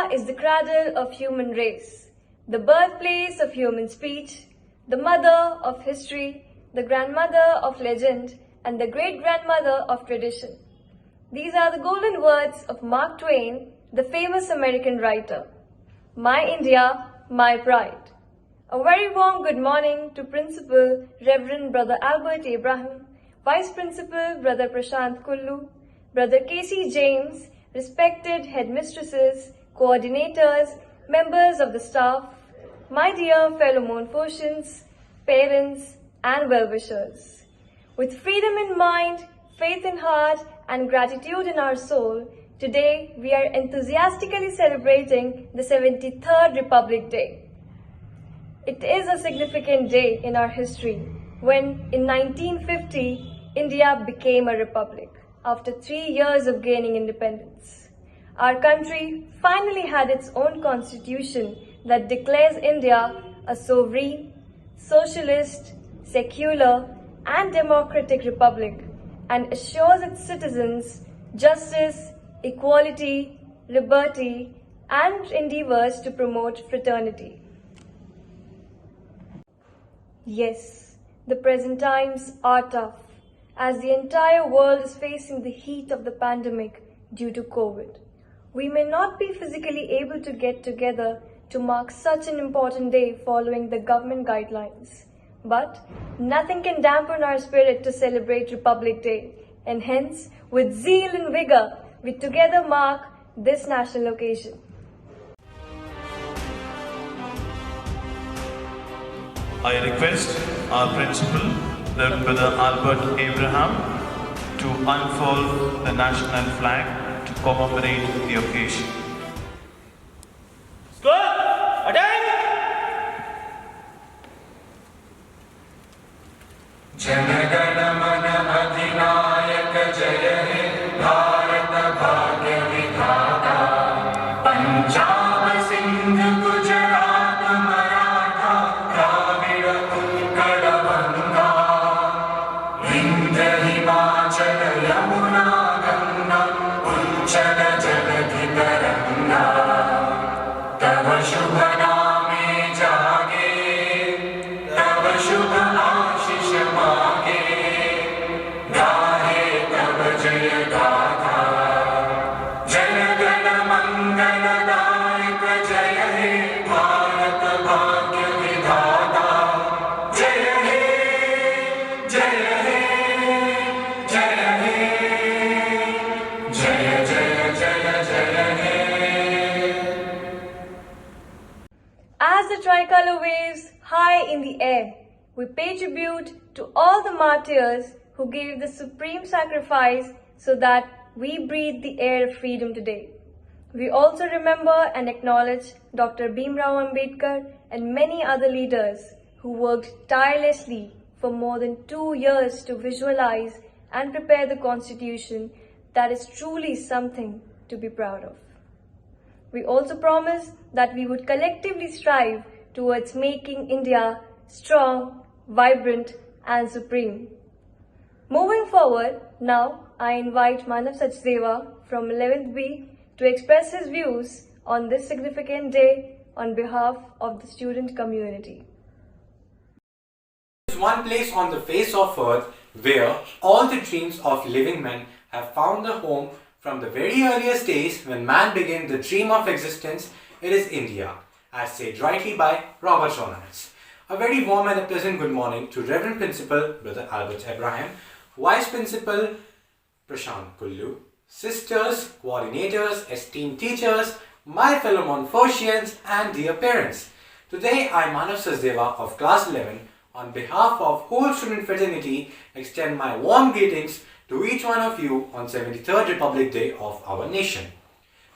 India is the cradle of human race, the birthplace of human speech, the mother of history, the grandmother of legend, and the great-grandmother of tradition. These are the golden words of Mark Twain, the famous American writer. My India, my pride. A very warm good morning to Principal Reverend Brother Albert Abraham, Vice Principal Brother Prashant Kullu, Brother Casey James, respected headmistresses, coordinators, members of the staff, my dear fellow Montfortians, parents and well-wishers. With freedom in mind, faith in heart and gratitude in our soul, today we are enthusiastically celebrating the 73rd Republic Day. It is a significant day in our history when in 1950 India became a republic after 3 years of gaining independence. Our country finally had its own constitution that declares India a sovereign, socialist, secular and democratic republic and assures its citizens justice, equality, liberty and endeavors to promote fraternity. Yes, the present times are tough as the entire world is facing the heat of the pandemic due to COVID. We may not be physically able to get together to mark such an important day following the government guidelines. But nothing can dampen our spirit to celebrate Republic Day, and hence, with zeal and vigor, we together mark this national occasion. I request our principal, Reverend Brother Albert Abraham, to unfold the national flag to commemorate the occasion. School, attend! जनगण मन अधिनायक जय हे भारत भाग्य विधाता पंजाब सिंध गुजरात मराठा द्राविड़ उत्कल गंगा विंध्य हिमाचल यमुना गंगा उच्चल जलधि तरंगा तव शुभ नामे जागे तव शुभ आशीष मागे गाहे तव जय गाथा जन गण मंगलदायक जय हे भारत भाग्य विधाता जय हे जय हे जय हे जय जय जय जय हे. As the tricolor waves high in the air, we pay tribute to all the martyrs who gave the supreme sacrifice so that we breathe the air of freedom today. We also remember and acknowledge Dr. Bhimrao Ambedkar and many other leaders who worked tirelessly for more than 2 years to visualize and prepare the Constitution that is truly something to be proud of. We also promise that we would collectively strive towards making India strong, vibrant and supreme. Moving forward, now I invite Manav Sachdeva from 11th B to express his views on this significant day on behalf of the student community. There is one place on the face of earth where all the dreams of living men have found a home from the very earliest days when man began the dream of existence. It is India, as said rightly by Robert Jonas. A very warm and a pleasant good morning to Reverend Principal Brother Albert Abraham, Vice Principal Prashant Kullu, sisters, coordinators, esteemed teachers, my fellow Montfortians and dear parents. Today I, Manav Sachdeva of class 11, on behalf of whole student fraternity, extend my warm greetings to each one of you on 73rd Republic Day of our nation.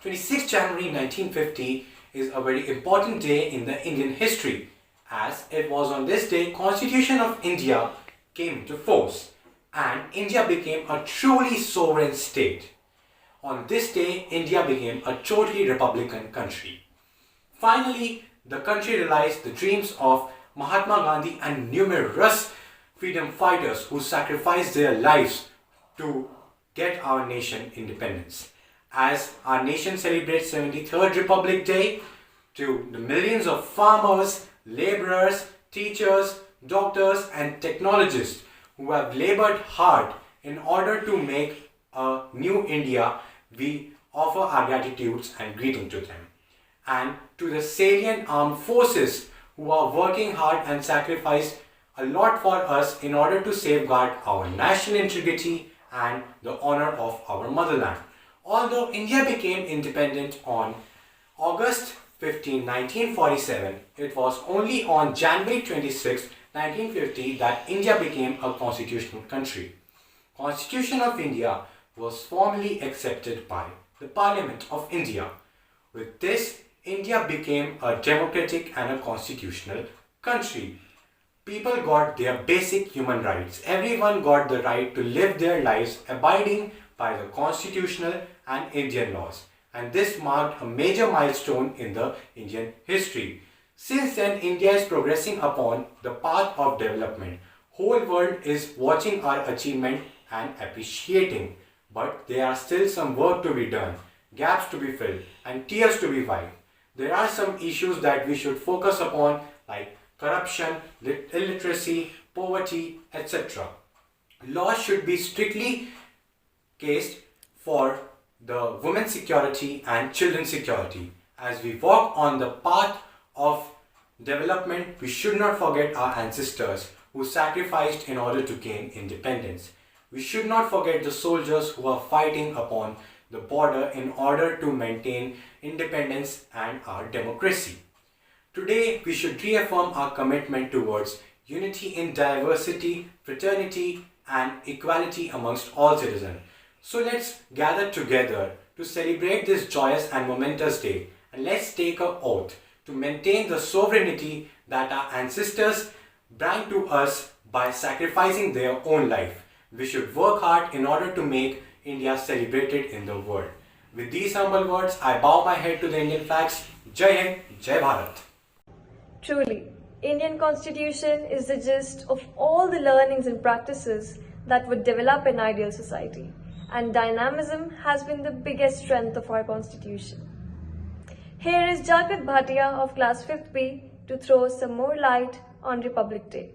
26 January 1950 is a very important day in the Indian history, as it was on this day Constitution of India came into force and India became a truly sovereign state. On this day, India became a totally republican country. Finally, the country realized the dreams of Mahatma Gandhi and numerous freedom fighters who sacrificed their lives to get our nation independence. as our nation celebrates 73rd Republic Day, to the millions of farmers, laborers, teachers, doctors and technologists who have labored hard in order to make a new India, we offer our gratitudes and greeting to them. And to the salient armed forces who are working hard and sacrificed a lot for us in order to safeguard our national integrity and the honor of our motherland. Although India became independent on August 15, 1947, it was only on January 26, 1950 that India became a constitutional country. Constitution of India was formally accepted by the Parliament of India. With this, India became a democratic and a constitutional country. People got their basic human rights. Everyone got the right to live their lives abiding by the constitutional and Indian laws. And this marked a major milestone in the Indian history. Since then, India is progressing upon the path of development. Whole world is watching our achievement and appreciating. But there are still some work to be done, gaps to be filled, and tears to be wiped. There are some issues that we should focus upon, like corruption, illiteracy, poverty, etc. Laws should be strictly cased for the women's security and children's security. As we walk on the path of development, we should not forget our ancestors who sacrificed in order to gain independence. We should not forget the soldiers who are fighting upon the border in order to maintain independence and our democracy. Today, we should reaffirm our commitment towards unity in diversity, fraternity, and equality amongst all citizens. So let's gather together to celebrate this joyous and momentous day, and let's take an oath to maintain the sovereignty that our ancestors brought to us by sacrificing their own life. We should work hard in order to make India celebrated in the world. With these humble words, I bow my head to the Indian flags. Jai Hind, Jai Bharat. Truly, Indian Constitution is the gist of all the learnings and practices that would develop an ideal society, and dynamism has been the biggest strength of our Constitution. Here is Jagat Bhatia of class 5th B to throw some more light on Republic Day.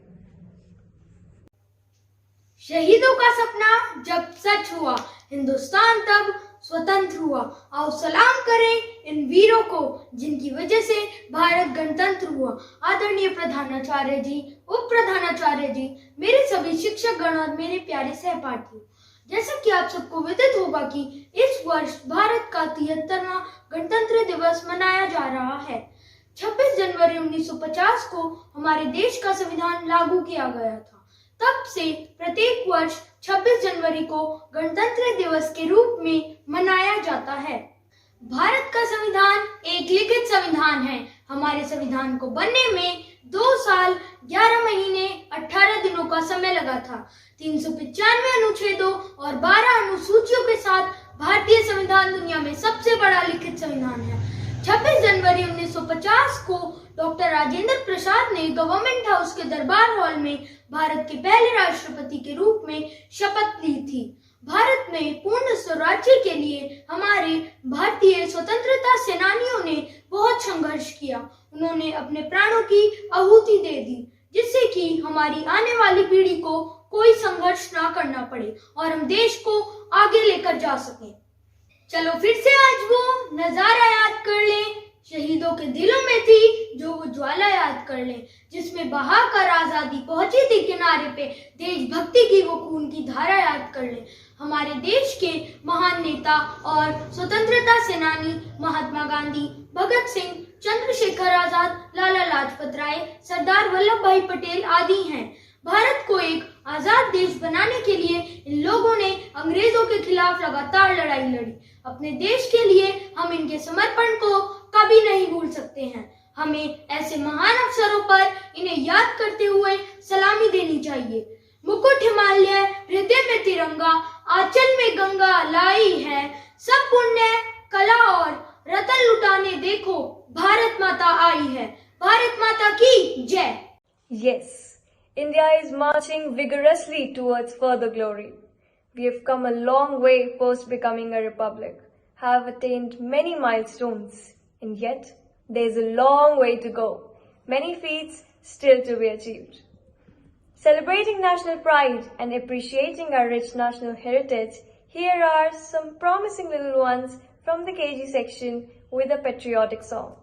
शहीदों का सपना जब सच हुआ, हिंदुस्तान तब स्वतंत्र हुआ। आओ सलाम करें इन वीरों को जिनकी वजह से भारत गणतंत्र हुआ। आदरणीय प्रधानाचार्य जी, उप प्रधानाचार्य जी, मेरे सभी शिक्षक गण और मेरे प्यारे सहपाठियों, जैसा कि आप सबको विदित होगा कि इस वर्ष भारत का 73वां गणतंत्र दिवस मनाया जा रहा है। 26 जनवरी 1950 को हमारे देश का संविधान लागू किया गया था। तब से प्रत्येक वर्ष 26 जनवरी को गणतंत्र दिवस के रूप में मनाया जाता है। भारत का संविधान एक लिखित संविधान है। हमारे संविधान को बनने में 2 साल 11 महीने 18 दिनों का समय लगा था। 395 अनुच्छेदों और 12 अनुसूचियों के साथ भारतीय संविधान दुनिया में सबसे बड़ा लिखित संविधान है। 26 जनवरी 1950 को डॉक्टर राजेंद्र प्रसाद ने गवर्नमेंट हाउस के दरबार हॉल में भारत के पहले राष्ट्रपति के रूप में शपथ ली थी। भारत में पूर्ण स्वराज्य के लिए हमारे भारतीय स्वतंत्रता सेनानियों ने बहुत संघर्ष किया। उन्होंने अपने प्राणों की आहुति दे दी, जिससे कि हमारी आने वाली पीढ़ी को कोई संघर्ष ना करना पड़े और हम देश को आगे लेकर जा सकें। चलो फिर से आज वो नजारा याद कर लें, शहीदों के दिलों में थी जो वो ज्वाला याद कर लें, जिसमें बहाकर आजादी पहुंची थी किनारे पे, देशभक्ति की वो खून की धारा याद कर लें। हमारे देश के महान नेता और स्वतंत्रता सेनानी महात्मा गांधी, भगत सिंह, चंद्रशेखर आजाद, लाला लाजपत राय, सरदार वल्लभ भाई पटेल आदि हैं। भारत को एक आजाद देश बनाने के लिए इन लोगों ने अंग्रेजों के खिलाफ लगातार लड़ाई लड़ी। अपने देश के लिए हम इनके समर्पण को कभी नहीं भूल सकते हैं। हमें ऐसे महान अवसरों पर इन्हें याद करते हुए सलामी देनी चाहिए। मुकुट हिमालय, हृदय में तिरंगा, आंचल में गंगा लाई है, सब पुण्य कला और रतन लुटाने देखो, भारत माता आई है। भारत माता की जय। Yes, India is marching vigorously towards further glory. We have come a long way post becoming a republic, have attained many milestones, and yet there is a long way to go, many feats still to be achieved. Celebrating national pride and appreciating our rich national heritage, here are some promising little ones from the KG section with a patriotic song.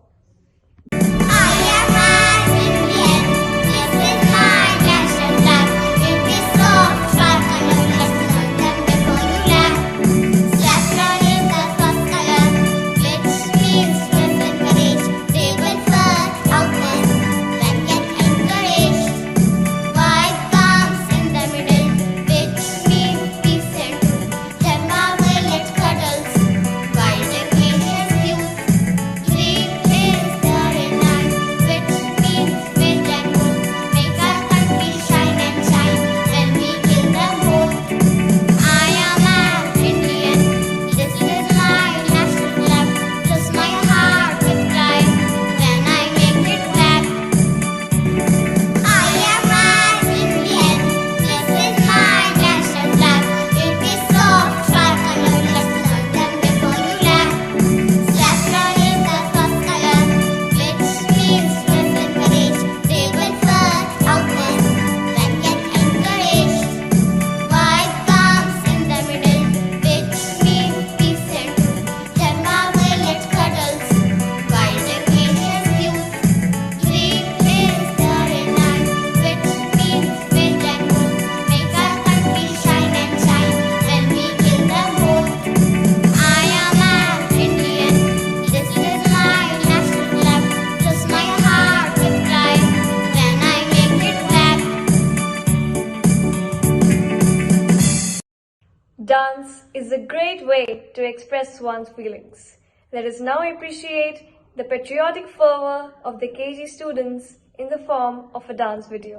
Dance is a great way to express one's feelings. Let us now appreciate the patriotic fervor of the KG students in the form of a dance video.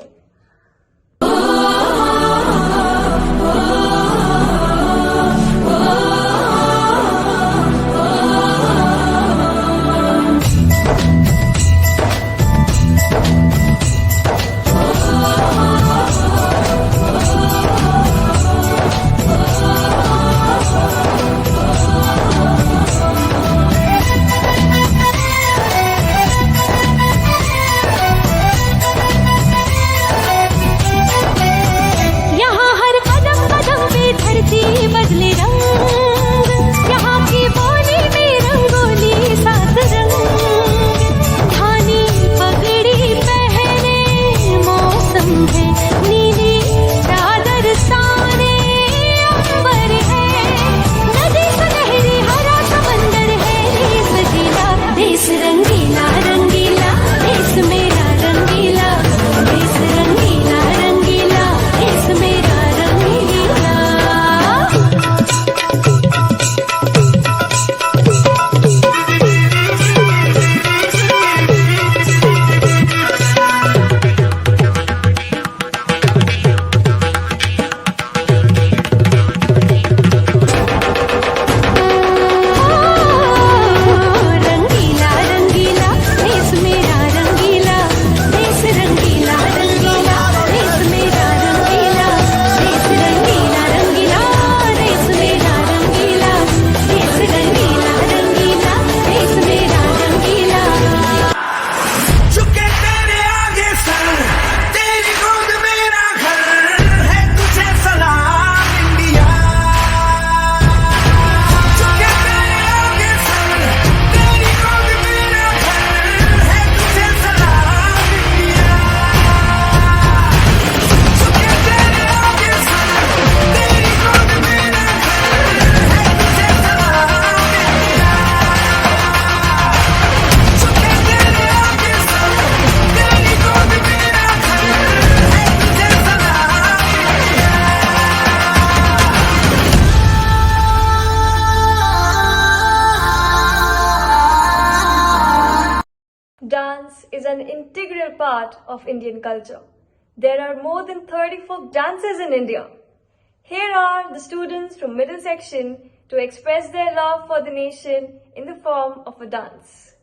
Dance is an integral part of Indian culture. There are more than 30 folk dances in India. Here are the students from middle section to express their love for the nation in the form of a dance.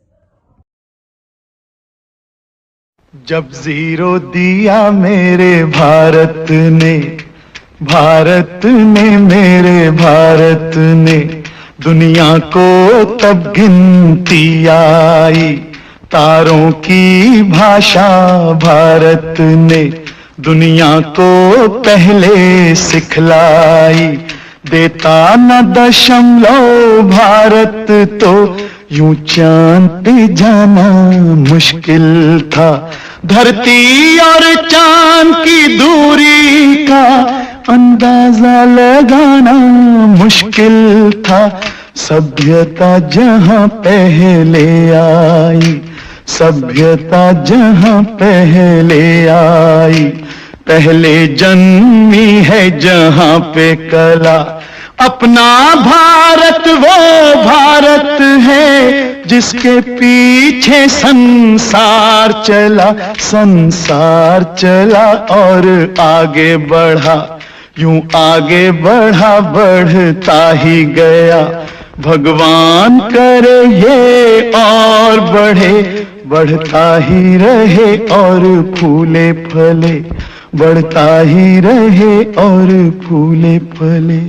जब zero दिया मेरे भारत ने मेरे भारत ने दुनिया को तब गिनती आई, तारों की भाषा भारत ने दुनिया को पहले सिखलाई। देता न दशमलव भारत तो यूं चांद पे जाना मुश्किल था। धरती और चांद की दूरी का अंदाजा लगाना मुश्किल था। सभ्यता जहां पहले आई, सभ्यता जहां पहले आई, पहले जन्मी है जहां पे कला। अपना भारत वो भारत है जिसके पीछे संसार चला, संसार चला और आगे बढ़ा, यूं आगे बढ़ा बढ़ता ही गया। भगवान करे ये और बढ़े, बढ़ता ही रहे और फूले फले, बढ़ता ही रहे और फूले फले।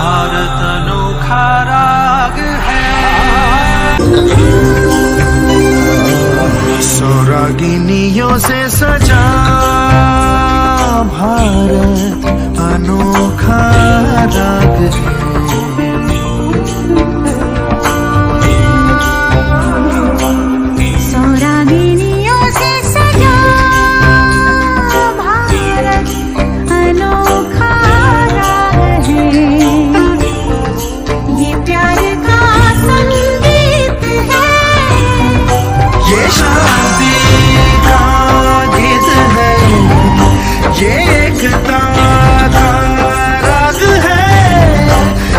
भारत अनोखा राग है, सौरागिनियों से सजा भारत अनोखा राग है। सौरागिनियों से सजा भारत अनोखा राग है। ये प्यार का संगीत है, ये शादी का गीत है, ये एकता का राग है।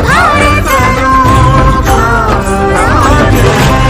भारत अनोखा राग है।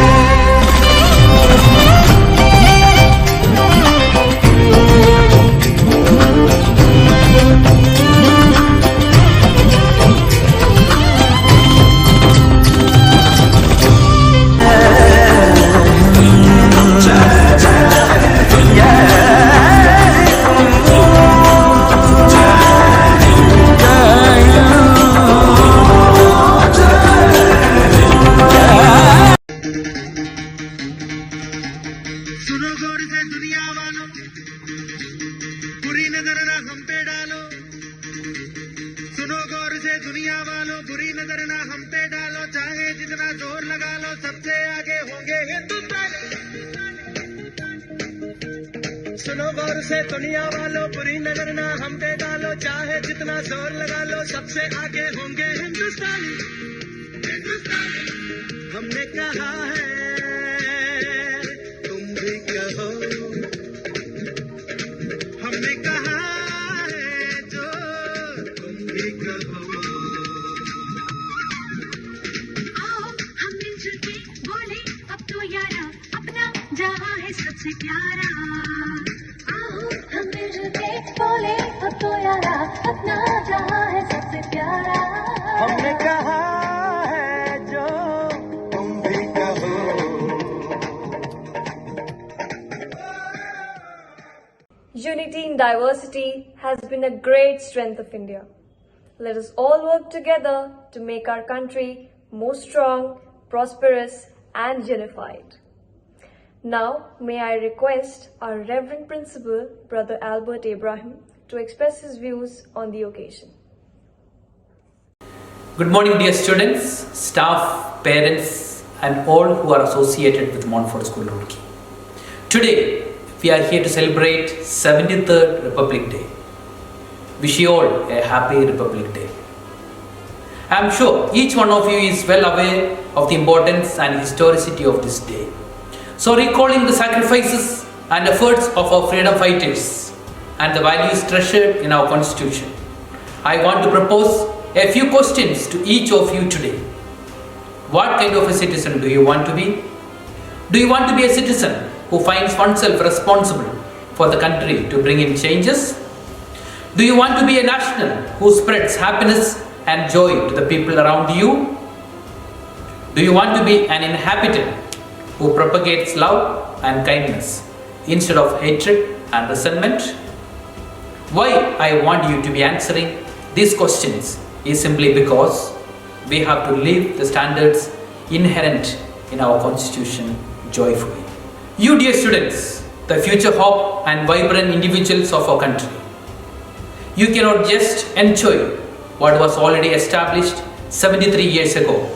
सुनो गौर से दुनिया वालों, बुरी नजर ना हम पे डालो। सुनो गौर से दुनिया वालों, बुरी नजर ना हम पे डालो। चाहे जितना जोर लगा लो, सबसे आगे होंगे हिंदुस्तानी। सुनो गौर से दुनिया वालों, बुरी नजर ना हम पे डालो। चाहे जितना जोर लगा लो, सबसे आगे होंगे हिंदुस्तानी। हिंदुस्तानी हमने कहा है, तुम भी कहो। हमने कहा है जो, तुम भी कहो। आओ हम मिलजुल के बोले अब तो यारा, अपना जहां है सबसे प्यारा। आओ हम मिलजुल के बोले अब तो यारा, अपना जहां है सबसे प्यारा। हमने कहा है जो, तुम भी कहो। Unity in diversity has been a great strength of India. Let us all work together to make our country more strong, prosperous, and unified. Now, may I request our Reverend Principal, Brother Albert Abraham, to express his views on the occasion. Good morning, dear students, staff, parents, and all who are associated with Montfort School, Roorkee. Today, we are here to celebrate 73rd Republic Day. Wish you all a happy Republic Day. I am sure each one of you is well aware of the importance and historicity of this day. So, recalling the sacrifices and efforts of our freedom fighters and the values treasured in our Constitution, I want to propose a few questions to each of you today. What kind of a citizen do you want to be? Do you want to be a citizen who finds oneself responsible for the country to bring in changes? Do you want to be a national who spreads happiness and joy to the people around you? Do you want to be an inhabitant who propagates love and kindness instead of hatred and resentment? Why I want you to be answering these questions is simply because we have to live the standards inherent in our constitution joyfully. You dear students, the future hope and vibrant individuals of our country, you cannot just enjoy what was already established 73 years ago.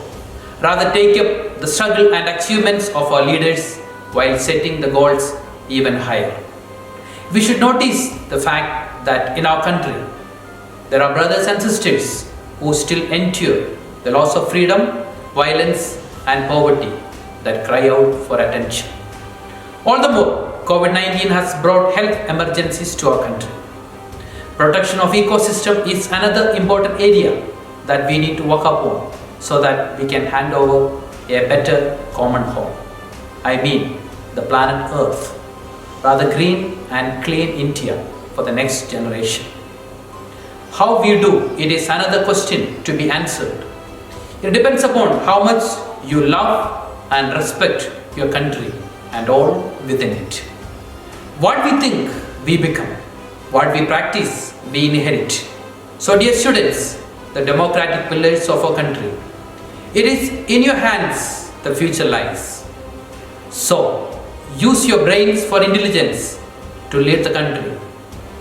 Rather take up the struggle and achievements of our leaders while setting the goals even higher. We should notice the fact that in our country, there are brothers and sisters who still endure the loss of freedom, violence and poverty that cry out for attention. All the more, COVID-19 has brought health emergencies to our country. Protection of ecosystem is another important area that we need to work upon so that we can hand over a better common home. I mean the planet Earth, rather green and clean India for the next generation. How we do it is another question to be answered. It depends upon how much you love and respect your country and all within it. What we think, we become. What we practice, we inherit. So dear students, the democratic pillars of our country, it is in your hands the future lies. So use your brains for intelligence to lead the country.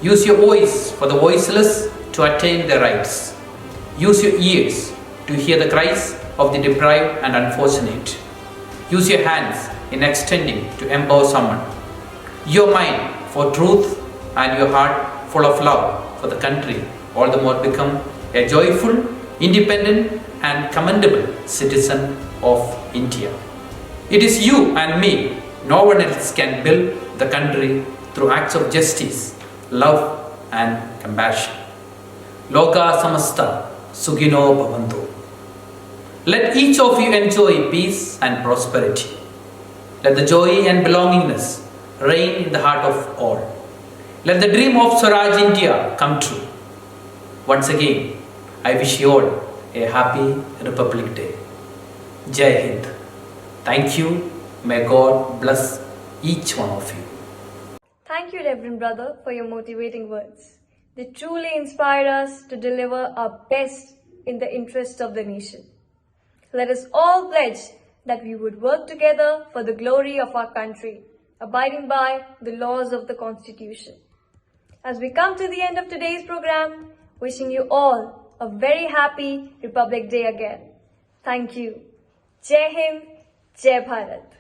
Use your voice for the voiceless to attain their rights. Use your ears to hear the cries of the deprived and unfortunate. Use your hands in extending to empower someone. Your mind for truth and your heart full of love for the country all the more become a joyful, independent and commendable citizen of India. It is you and me, no one else can build the country through acts of justice, love and compassion. Loka samasta sugino bhavantu. Let each of you enjoy peace and prosperity. Let the joy and belongingness reign in the heart of all. Let the dream of Swaraj India come true. Once again, I wish you all a happy Republic Day. Jai Hind. Thank you. May God bless each one of you. Thank you, Reverend Brother, for your motivating words. They truly inspire us to deliver our best in the interest of the nation. Let us all pledge that we would work together for the glory of our country, abiding by the laws of the Constitution. As we come to the end of today's program, wishing you all a very happy Republic Day again. Thank you. Jai Hind, Jai Bharat.